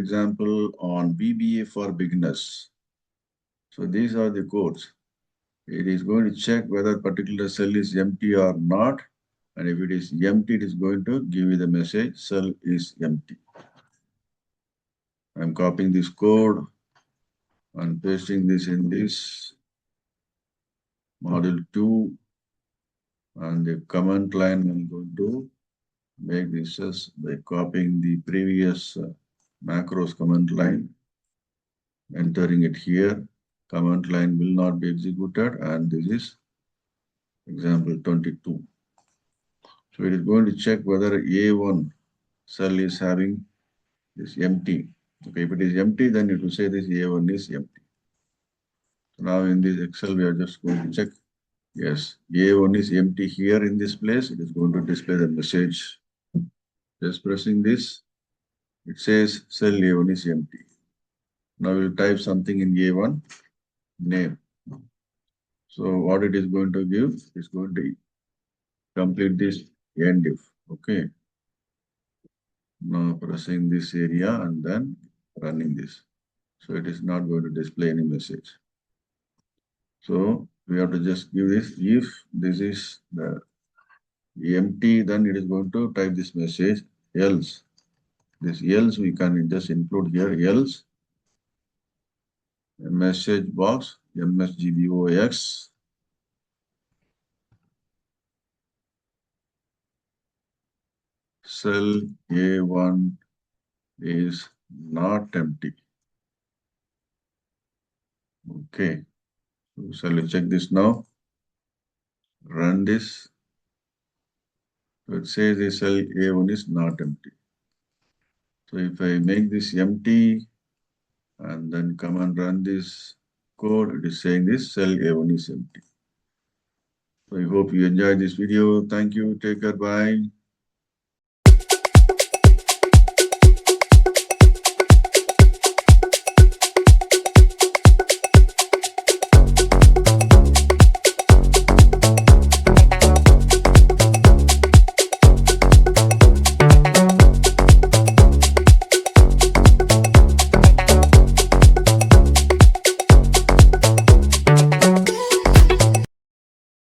example on VBA for beginners. So these are the codes. It is going to check whether particular cell is empty or not. And if it is empty, it is going to give you the message, cell is empty. I'm copying this code and pasting this in this module 2. And the command line I'm going to make this as by copying the previous macros command line, entering it here. Command line will not be executed, and this is example 22. So it is going to check whether A1 cell is having this empty. Okay, if it is empty, then it will say this A1 is empty. So now in this Excel, we are just going to check. Yes, A1 is empty here in this place. It is going to display the message. Just pressing this, it says cell A1 is empty. Now we'll type something in A1, name. So what it is going to give is going to complete this end if. Okay. Now pressing this area and then running this. So it is not going to display any message. So we have to just give this if this is the empty, then it is going to type this message else. This else we can just include here else a message box msgbox cell A1 is not empty. Okay. So shall we check this now? Run this. So it says the cell A1 is not empty. So if I make this empty and then come and run this code, it is saying this cell A1 is empty. So I hope you enjoyed this video. Thank you. Take care. Bye.